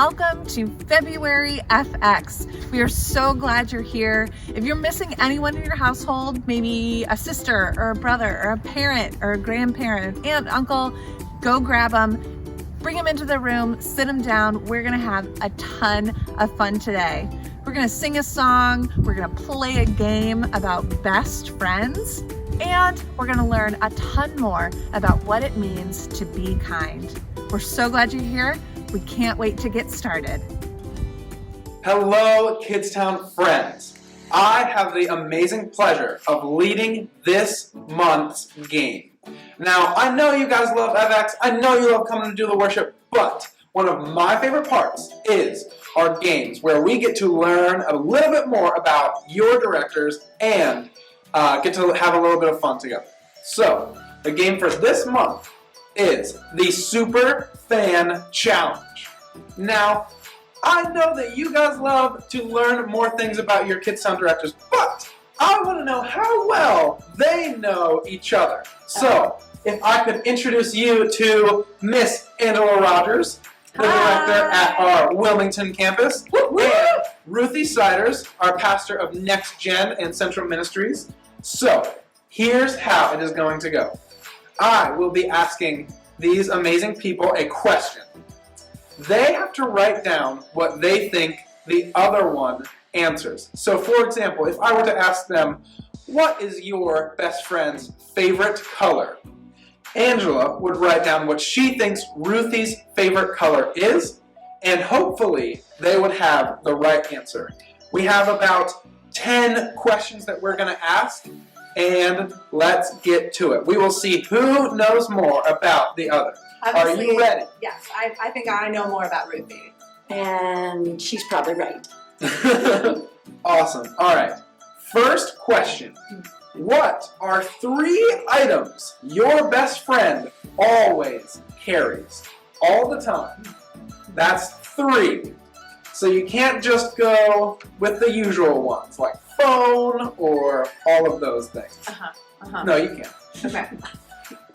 welcome to February FX. We are so glad you're here. If you're missing anyone in your household, maybe a sister or a brother or a parent or a grandparent, aunt, uncle, go grab them, bring them into the room, sit them down. We're gonna have a ton of fun today. We're gonna sing a song, we're gonna play a game about best friends, and we're gonna learn a ton more about what it means to be kind. We're so glad you're here. We can't wait to get started. Hello, Kidstown friends. I have the amazing pleasure of leading this month's game. Now, I know you guys love FX, I know you love coming to do the worship, but one of my favorite parts is our games, where we get to learn a little bit more about your directors and get to have a little bit of fun together. So, the game for this month is the Superfan Challenge. Now, I know that you guys love to learn more things about your Kidstown directors, but I want to know how well they know each other. So, if I could introduce you to Miss Angela Rogers, the director at our Wilmington campus, and Ruthie Siders, our pastor of Next Gen and Central Ministries. So, here's how it is going to go. I will be asking these amazing people a question. They have to write down what they think the other one answers. So, for example, if I were to ask them, what is your best friend's favorite color? Angela would write down what she thinks Ruthie's favorite color is, and hopefully they would have the right answer. We have about 10 questions that we're going to ask, and let's get to it. We will see who knows more about the other. Obviously, are you ready? Yes, I think I know more about Ruthie. And she's probably right. Awesome. All right. First question. What are 3 items your best friend always carries? All the time. That's 3. So you can't just go with the usual ones, like phone or all of those things. No, you can't. Okay.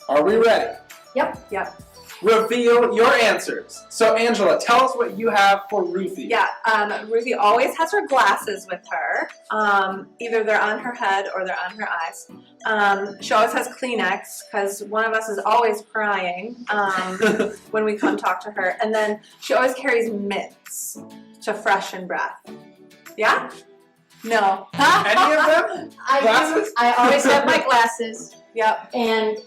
Are we ready? Yep. Reveal your answers. So Angela, tell us what you have for Ruthie. Yeah, Ruthie always has her glasses with her. Either they're on her head or they're on her eyes. She always has Kleenex because one of us is always crying when we come talk to her. And then she always carries mitts to freshen breath. Yeah? No. Any of them? Glasses? I always have my glasses. Yep. And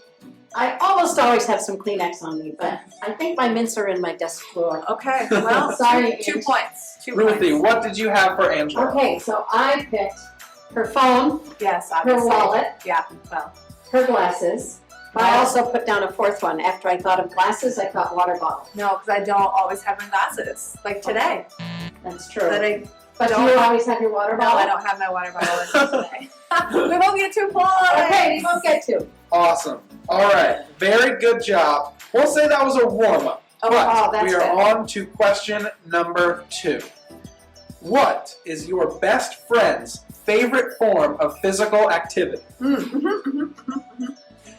I almost always have some Kleenex on me, but I think my mints are in my desk drawer. Okay, well, Sorry, two points. Ruthie, what did you have for Angela? Okay, so I picked her phone, Yes, her obviously. wallet, Yeah, well. her glasses. But I also put down a 4th one. After I thought of glasses, I thought water bottle. No, because I don't always have my glasses. Like today. That's true. But But do you always have your water No, bottle? I don't have my water bottle with me today. We won't get 2 points. Okay, we won't get 2. Awesome. All right. Very good job. We'll say that was a warm-up. But that's we are good. on to question number 2. What is your best friend's favorite form of physical activity?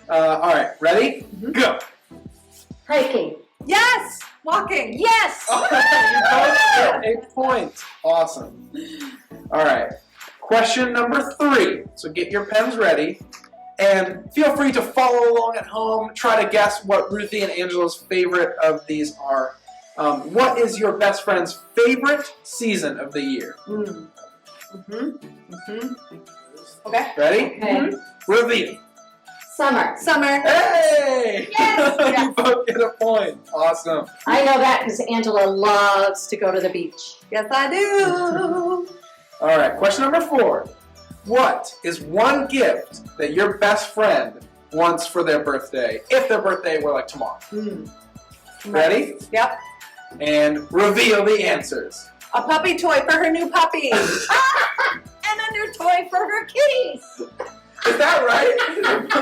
All right. Ready? Go. Hiking. Yes! Walking. Yes! You both get a point. Awesome. All right. Question number 3. So get your pens ready. And feel free to follow along at home. Try to guess what Ruthie and Angela's favorite of these are. What is your best friend's favorite season of the year? Okay. Ready? Okay. Reveal. Summer. Summer. Hey! Yes! You both get a point. Awesome. I know that because Angela loves to go to the beach. Yes, I do. All right. Question number 4. What is one gift that your best friend wants for their birthday, if their birthday were like tomorrow? Ready? Yep. And reveal the answers. A puppy toy for her new puppy. And a new toy for her kitties. Is that right?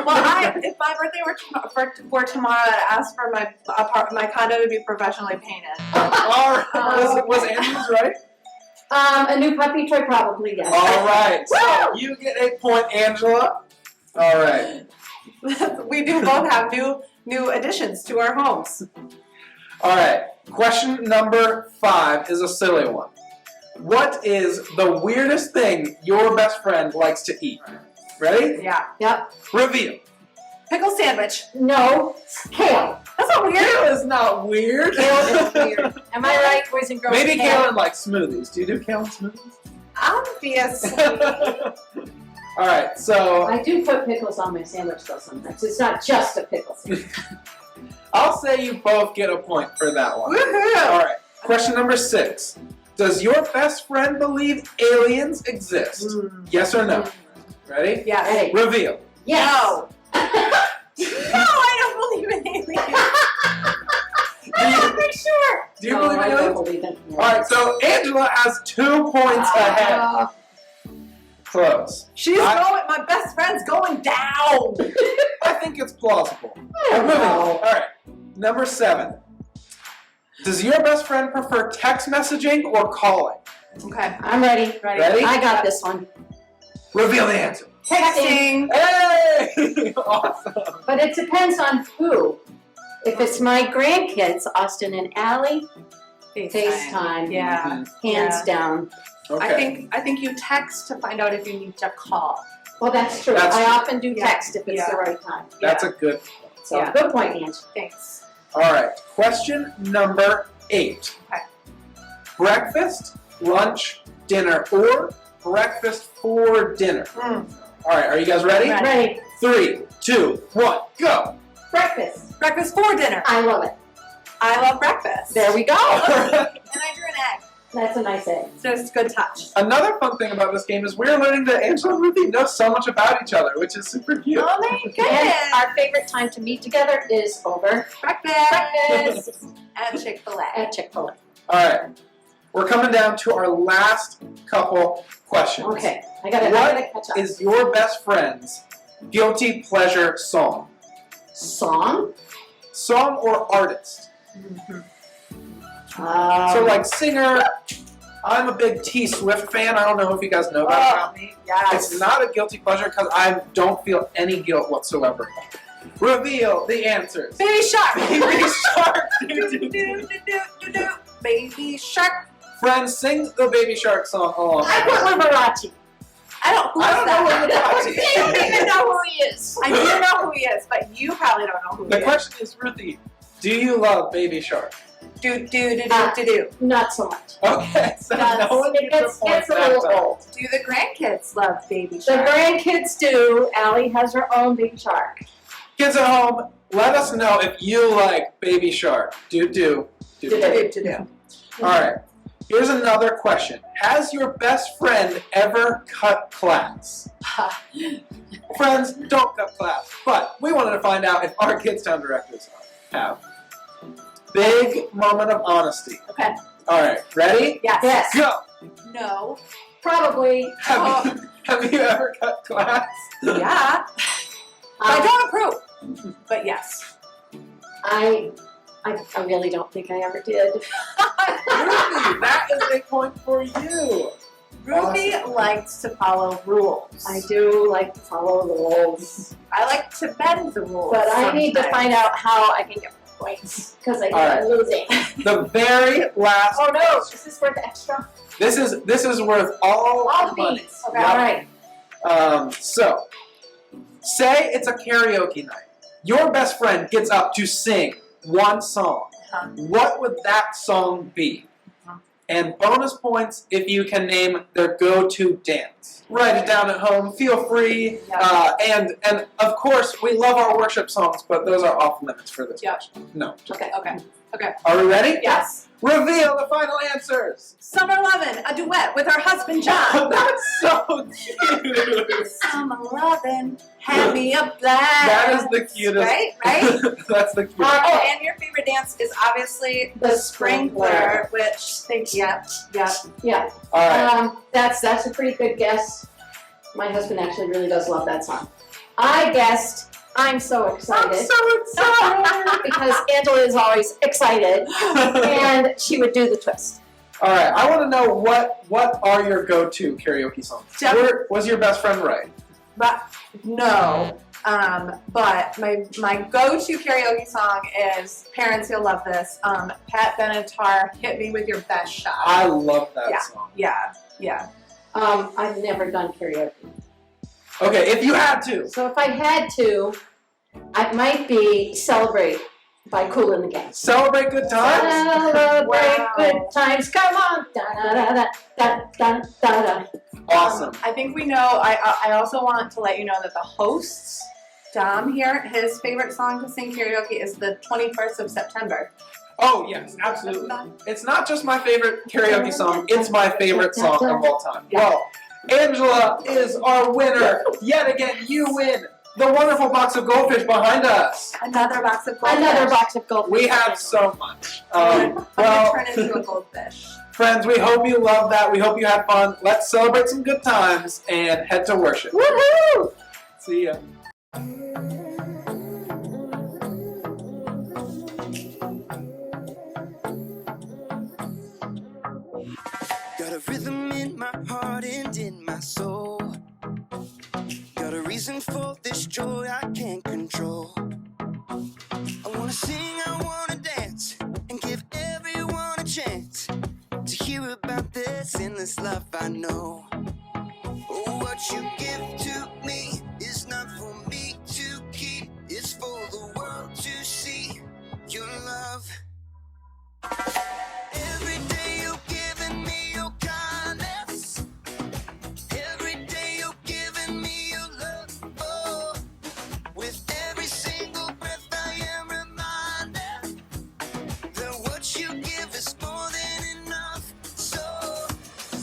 Well, if my birthday were tomorrow, I'd ask for my condo to be professionally painted. All right. Was Angela's right? A new puppy toy, probably, yes. All right. So you get a point, Angela. All right. We do both have new additions to our homes. All right. Question number 5 is a silly one. What is the weirdest thing your best friend likes to eat? Ready? Yeah. Yep. Reveal. Pickle sandwich. No. Kale. That's not weird. Kale is not weird. Kale is weird. Am I right, boys and girls? Maybe kale in like smoothies. Do you do kale in smoothies? Obviously. All right. So I do put pickles on my sandwich though sometimes. It's not just a pickle sandwich. I'll say you both get a point for that one. Woohoo! All right. Question number 6. Does your best friend believe aliens exist? Yes or no? Ready? Yes. Ready? Reveal. Yes. No. No, I don't believe in aliens. I'm not sure. Do you No, believe in I don't aliens? believe in aliens. All right. So Angela has 2 points ahead. Close. My best friend's going down. I think it's plausible. Moving on. All right. Number 7. Does your best friend prefer text messaging or calling? Okay. I'm ready. Ready? I got this one. Reveal the answer. Texting. Hey! Awesome. But it depends on who. If it's my grandkids, Austin and Allie, FaceTime. Yeah. Hands down. Okay. I think you text to find out if you need to call. Well, that's true. That's I true. often do Yeah. text if it's the right time. That's a good point. So Yeah. good point, Ange. Thanks. All right. Question number 8. Okay. Breakfast, lunch, dinner, or breakfast for dinner? All right. Are you guys ready? Ready. Ready. 3, 2, 1, go. Breakfast. Breakfast for dinner. I love it. I love breakfast. There we go. And I drew an egg. That's a nice egg. So it's a good touch. Another fun thing about this game is we're learning that Angela and Ruthie know so much about each other, which is super cute. Oh my And goodness. our favorite time to meet together is over Breakfast. At Chick-fil-A. at Chick-fil-A. All right. We're coming down to our last couple questions. Okay, I gotta catch up. Is your best friend's guilty pleasure song? Song? Song or artist? So like singer, I'm a big T Swift fan. I don't know if you guys know that about me. Yes. It's not a guilty pleasure because I don't feel any guilt whatsoever. Reveal the answers. Baby Shark. Baby Shark. Do-do-do-do-do-do. Baby Shark. Friends, sing the Baby Shark song along. I put Liberace. I don't I don't know what that. Liberace I don't even know who he is. I do know who he is, but you probably don't know who he The is. question is, Ruthie, do you love Baby Shark? Do. Not so much. Okay, so Does. no one It gets gets the a points little that time. old. Do the grandkids love Baby The Shark? grandkids do. Allie has her own Baby Shark. Kids at home, let us know if you like Baby Shark. Do. Do. All right. Here's another question. Has your best friend ever cut class? Friends, don't cut class. But we wanted to find out if our Kidstown directors have. Big moment of honesty. Okay. All right. Ready? Yes. Yes. Go. No. Probably. Have you ever cut class? Yeah. I don't approve. But yes. I really don't think I ever did. Ruthie, that is a point for you. Ruby likes to follow rules. I do like to follow the rules. I like to bend the rules. But I need to sometimes. find out how I can get points. Because I think All right. I'm losing. The very last. Oh no, question. is this worth extra? This is worth all All the the money. beans. Okay, Yep. alright. So, say it's a karaoke night. Your best friend gets up to sing one song. Uh-huh. What would that song be? And bonus points if you can name their go-to dance. Write it down at home. Feel free. And of course, we love our worship songs, but those are off limits for this Yep. question. No. Okay. Okay. Are we ready? Yes. Reveal the final answers. Summer Lovin', a duet with her husband John. That's so cute. Summer Lovin', hand me a blast. That is the cutest. Right? That's the cutest. Oh, and your favorite dance is obviously the sprinkler, which yep. Yeah. All right. That's a pretty good guess. My husband actually really does love that song. I guessed I'm so excited. I'm so excited. Because Angela is always excited. And she would do the twist. All right. I want to know what are your go-to karaoke songs? Jeff- Was your best friend right? But no. But my go-to karaoke song is Parents, You'll Love This. Pat Benatar, Hit Me With Your Best Shot. I love that song. Yeah. I've never done karaoke. Okay, if you had to. So if I had to, I might be Celebrate by Kool and the Gang. Celebrate good times? Celebrate good times, come on! Da-da-da-da-da-da-da-da. Awesome. I think we know. I also want to let you know that the hosts, Dom here, his favorite song to sing karaoke is the 21st of September. Oh, yes, absolutely. It's not just my favorite karaoke song, it's my favorite song of all time. Well, Angela is our winner. Yet again, you win the wonderful box of goldfish behind us. Another box of goldfish. Another box of goldfish. We have so much. I'm Well, gonna turn into a goldfish. friends, we hope you love that. We hope you had fun. Let's celebrate some good times and head to worship. Woohoo! See ya. Got a rhythm in my heart and in my soul. Got a reason for this joy I can't control. I wanna sing, I wanna dance, and give everyone a chance to hear about this endless love I know. Oh, what you give to me is not for me to keep, it's for the world to see your love. Every day you're giving me your kindness. Every day you're giving me your love. Oh, with every single breath I am reminded that what you give is more than enough. So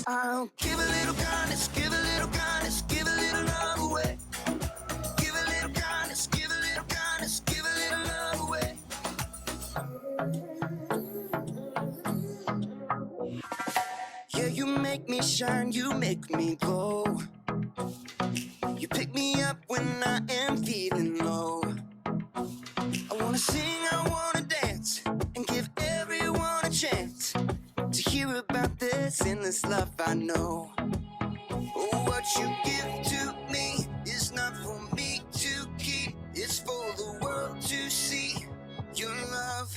I'll give a little kindness, give a little kindness, give a little love away. Give a little kindness, give a little kindness, give a little love away. Yeah, you make me shine, you make me glow. You pick me up when I am feeling low. I wanna sing, I wanna dance, and give everyone a chance to hear about this endless love I know. Oh, what you give to me is not for me to keep, it's for the world to see your love.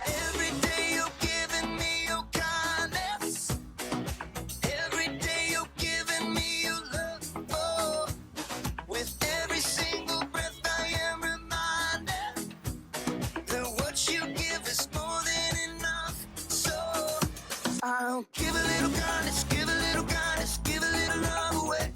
Every day you're giving me your kindness. Every day you're giving me your love. Oh, with every single breath I am reminded that what you give is more than enough. So I'll give a little kindness, give a little kindness, give a little love away.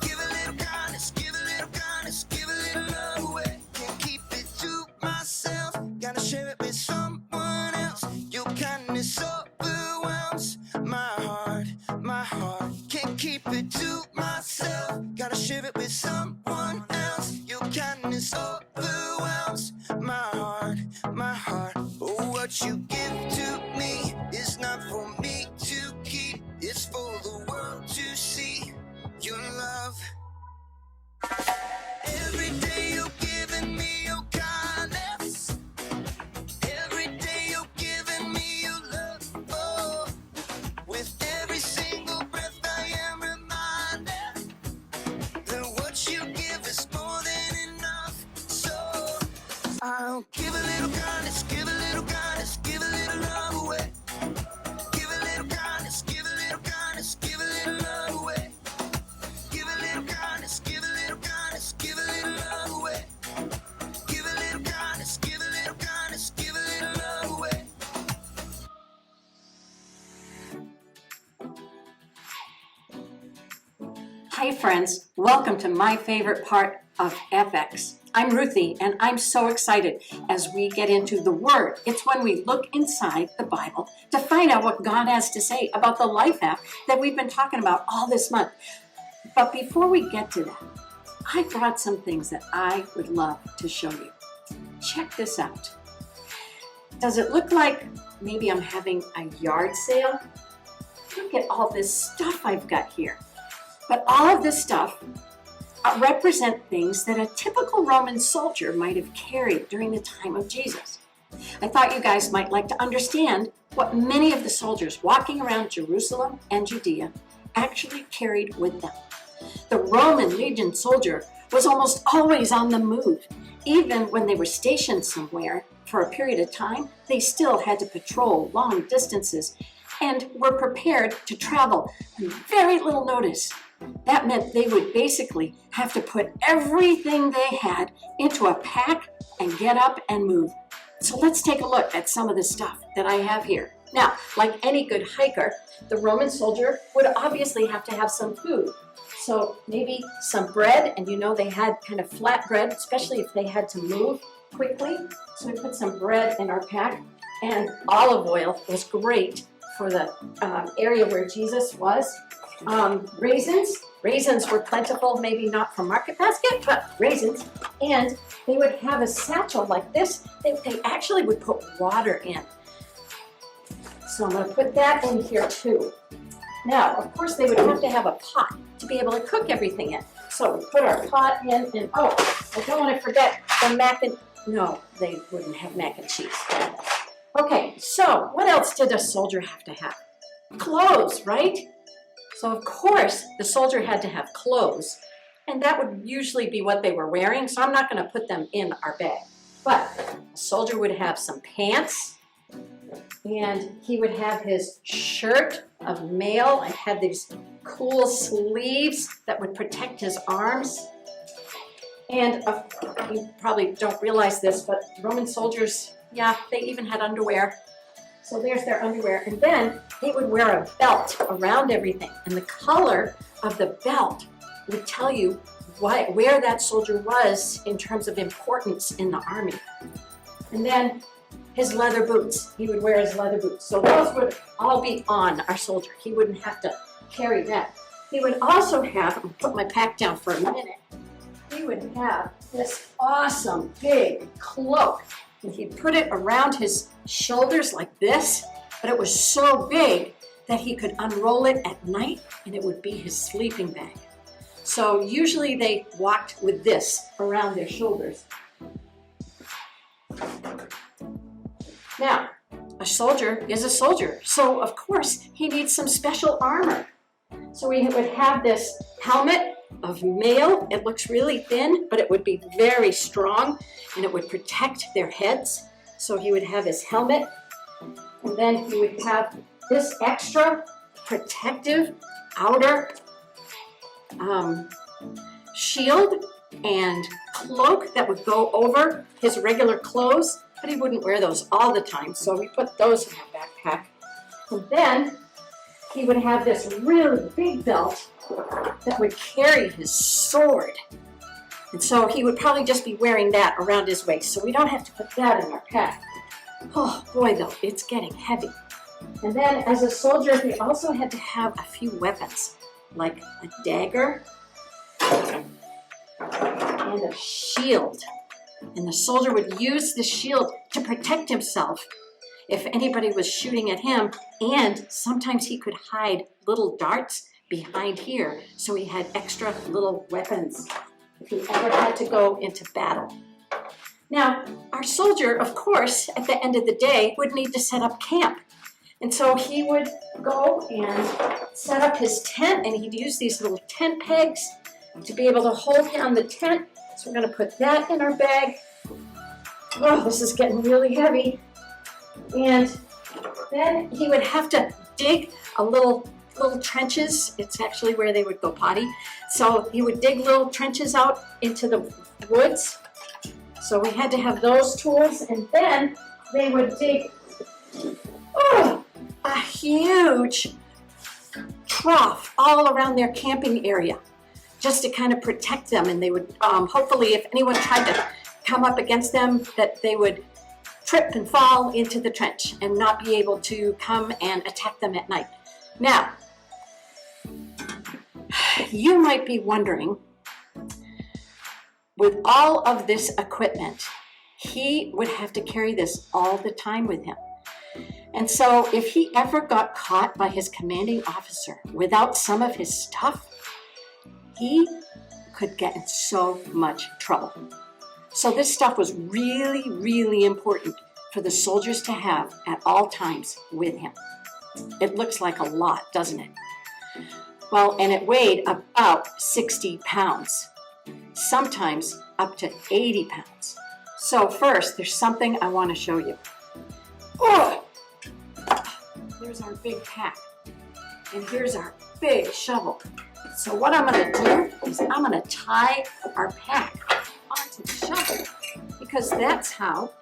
Give a little kindness, give a little kindness, give a little love away. Can't keep it to myself, gotta share it with someone else. Your kindness overwhelms my heart, my heart. Can't keep it to myself, gotta share it with someone else. Your kindness overwhelms my heart, my heart. Oh, what you give to me is not for me to keep, it's for the world to see your love. Every day you're giving me your kindness. Every day you're giving me your love. Oh, with every single breath I am reminded that what you give is more than enough. So I'll give a little kindness, give a little kindness, give a little love away. Give a little kindness, give a little kindness, give a little love away. Give a little kindness, give a little kindness, give a little love away. Give a little kindness, give a little kindness, give a little love away. Hi friends, welcome to my favorite part of FX. I'm Ruthie and I'm so excited as we get into the Word. It's when we look inside the Bible to find out what God has to say about the life app that we've been talking about all this month. But before we get to that, I brought some things that I would love to show you. Check this out. Does it look like maybe I'm having a yard sale? Look at all this stuff I've got here. But all of this stuff represent things that a typical Roman soldier might have carried during the time of Jesus. I thought you guys might like to understand what many of the soldiers walking around Jerusalem and Judea actually carried with them. The Roman legion soldier was almost always on the move. Even when they were stationed somewhere for a period of time, they still had to patrol long distances and were prepared to travel on very little notice. That meant they would basically have to put everything they had into a pack and get up and move. So let's take a look at some of the stuff that I have here. Now, like any good hiker, the Roman soldier would obviously have to have some food. So maybe some bread, and you know they had kind of flat bread, especially if they had to move quickly. So we put some bread in our pack, and olive oil was great for the area where Jesus was. Raisins were plentiful, maybe not from Market Basket, but raisins. And they would have a satchel like this. They actually would put water in. So I'm going to put that in here too. Now, of course, they would have to have a pot to be able to cook everything in. So we put our pot in, and oh, I don't want to forget the no, they wouldn't have mac and cheese. Okay, so what else did a soldier have to have? Clothes, right? So of course, the soldier had to have clothes, and that would usually be what they were wearing, so I'm not going to put them in our bag. But a soldier would have some pants, and he would have his shirt of mail. It had these cool sleeves that would protect his arms. And you probably don't realize this, but Roman soldiers, yeah, they even had underwear. So there's their underwear. And then they would wear a belt around everything. And the color of the belt would tell you where that soldier was in terms of importance in the army. And then his leather boots. He would wear his leather boots. So those would all be on our soldier. He wouldn't have to carry that. He would also have, I'm going to put my pack down for a minute, he would have this awesome big cloak. And he'd put it around his shoulders like this, but it was so big that he could unroll it at night and it would be his sleeping bag. So usually they walked with this around their shoulders. Now, a soldier is a soldier, so of course he needs some special armor. So we would have this helmet of mail. It looks really thin, but it would be very strong, and it would protect their heads. So he would have his helmet, and then he would have this extra protective outer shield and cloak that would go over his regular clothes, but he wouldn't wear those all the time, so we put those in our backpack. And then he would have this really big belt that would carry his sword. And so he would probably just be wearing that around his waist, so we don't have to put that in our pack. Oh boy, though, it's getting heavy. And then as a soldier, he also had to have a few weapons, like a dagger and a shield. And the soldier would use the shield to protect himself if anybody was shooting at him, and sometimes he could hide little darts behind here, so he had extra little weapons if he ever had to go into battle. Now, our soldier, of course, at the end of the day, would need to set up camp. And so he would go and set up his tent, and he'd use these little tent pegs to be able to hold down the tent. So we're going to put that in our bag. Oh, this is getting really heavy. And then he would have to dig a little trenches. It's actually where they would go potty. So he would dig little trenches out into the woods. So we had to have those tools. And then they would dig a huge trough all around their camping area, just to kind of protect them. And they would, hopefully, if anyone tried to come up against them, that they would trip and fall into the trench and not be able to come and attack them at night. Now, you might be wondering, with all of this equipment, he would have to carry this all the time with him. And so if he ever got caught by his commanding officer without some of his stuff, he could get in so much trouble. So this stuff was really, really important for the soldiers to have at all times with him. It looks like a lot, doesn't it? Well, and it weighed about 60 pounds, sometimes up to 80 pounds. So first, there's something I want to show you. Oh, there's our big pack. And here's our big shovel. So what I'm going to do is I'm going to tie our pack onto the shovel, because that's how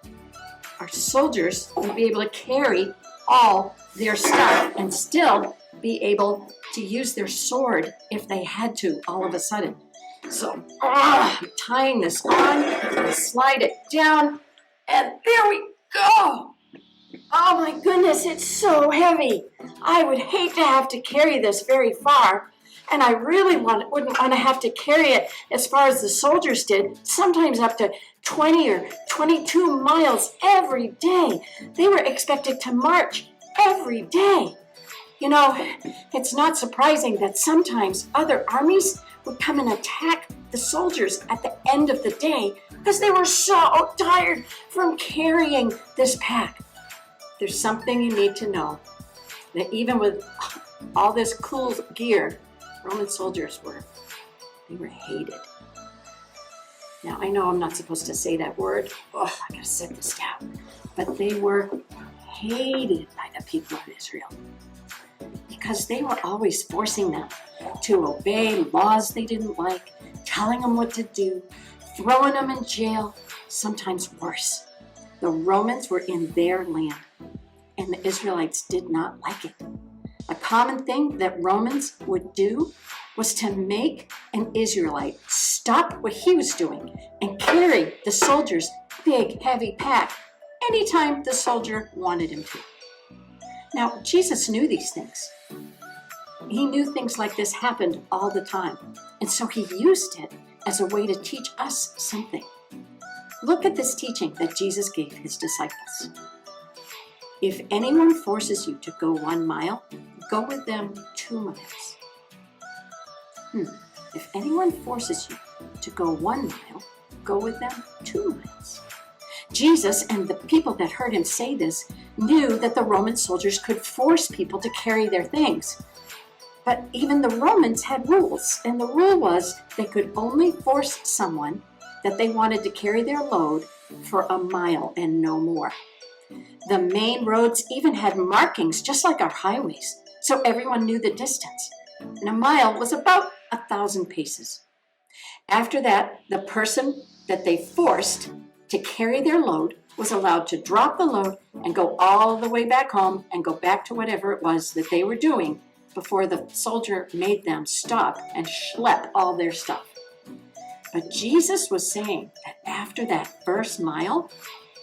our soldiers will be able to carry all their stuff and still be able to use their sword if they had to all of a sudden. So I'm tying this on, slide it down, and there we go. Oh my goodness, it's so heavy. I would hate to have to carry this very far, and I really wouldn't want to have to carry it as far as the soldiers did, sometimes up to 20 or 22 miles every day. They were expected to march every day. You know, it's not surprising that sometimes other armies would come and attack the soldiers at the end of the day because they were so tired from carrying this pack. There's something you need to know, that even with all this cool gear, Roman soldiers were hated. Now, I know I'm not supposed to say that word. Oh, I gotta set this down. But they were hated by the people of Israel because they were always forcing them to obey laws they didn't like, telling them what to do, throwing them in jail, sometimes worse. The Romans were in their land, and the Israelites did not like it. A common thing that Romans would do was to make an Israelite stop what he was doing and carry the soldier's big, heavy pack anytime the soldier wanted him to. Now, Jesus knew these things. He knew things like this happened all the time, and so he used it as a way to teach us something. Look at this teaching that Jesus gave his disciples. If anyone forces you to go 1 mile, go with them 2 miles. If anyone forces you to go 1 mile, go with them 2 miles. Jesus and the people that heard him say this knew that the Roman soldiers could force people to carry their things. But even the Romans had rules, and the rule was they could only force someone that they wanted to carry their load for 1 mile and no more. The main roads even had markings just like our highways, so everyone knew the distance. And 1 mile was about 1,000 paces. After that, the person that they forced to carry their load was allowed to drop the load and go all the way back home and go back to whatever it was that they were doing before the soldier made them stop and schlep all their stuff. But Jesus was saying that after that first mile,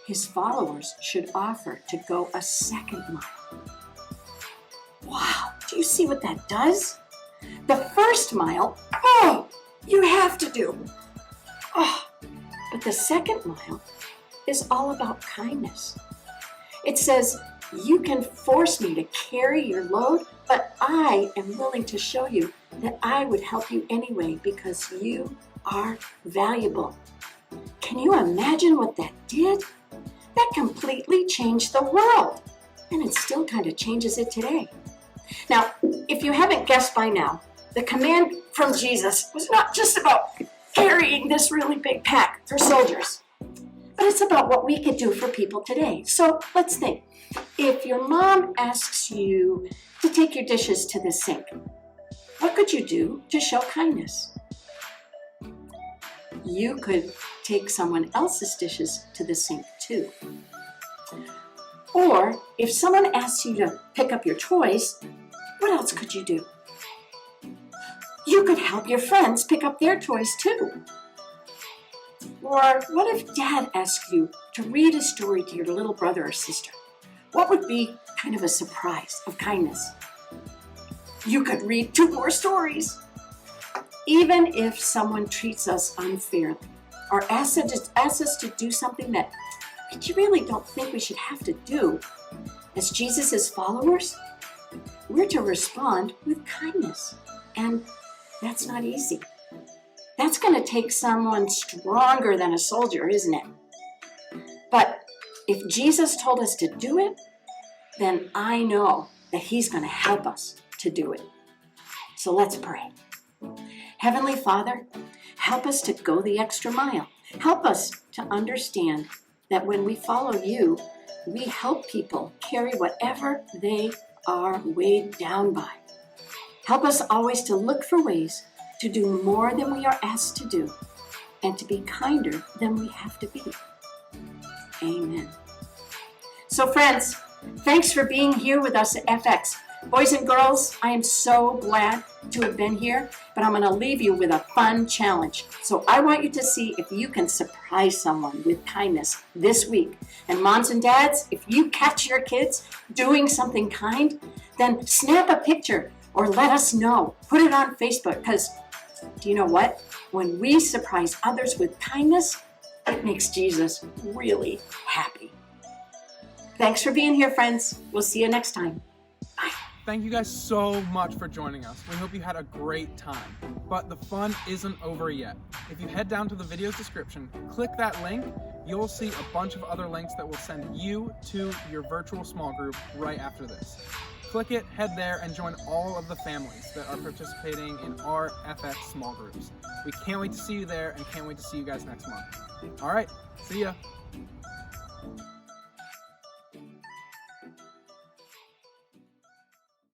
his followers should offer to go a second mile. Wow, do you see what that does? The first mile, you have to do. But the second mile is all about kindness. It says, you can force me to carry your load, but I am willing to show you that I would help you anyway because you are valuable. Can you imagine what that did? That completely changed the world, and it still kind of changes it today. Now, if you haven't guessed by now, the command from Jesus was not just about carrying this really big pack for soldiers, but it's about what we could do for people today. So let's think. If your mom asks you to take your dishes to the sink, what could you do to show kindness? You could take someone else's dishes to the sink too. Or if someone asks you to pick up your toys, what else could you do? You could help your friends pick up their toys too. Or what if Dad asked you to read a story to your little brother or sister? What would be kind of a surprise of kindness? You could read 2 more stories. Even if someone treats us unfairly or asks us to do something that we really don't think we should have to do, as Jesus' followers, we're to respond with kindness. And that's not easy. That's going to take someone stronger than a soldier, isn't it? But if Jesus told us to do it, then I know that he's going to help us to do it. So let's pray. Heavenly Father, help us to go the extra mile. Help us to understand that when we follow you, we help people carry whatever they are weighed down by. Help us always to look for ways to do more than we are asked to do and to be kinder than we have to be. Amen. So friends, thanks for being here with us at FX. Boys and girls, I am so glad to have been here, but I'm going to leave you with a fun challenge. So I want you to see if you can surprise someone with kindness this week. And moms and dads, if you catch your kids doing something kind, then snap a picture or let us know. Put it on Facebook, because do you know what? When we surprise others with kindness, it makes Jesus really happy. Thanks for being here, friends. We'll see you next time. Bye. Thank you guys so much for joining us. We hope you had a great time. But the fun isn't over yet. If you head down to the video's description, click that link, you'll see a bunch of other links that will send you to your virtual small group right after this. Click it, head there, and join all of the families that are participating in our FX small groups. We can't wait to see you there and can't wait to see you guys next month. All right, see ya.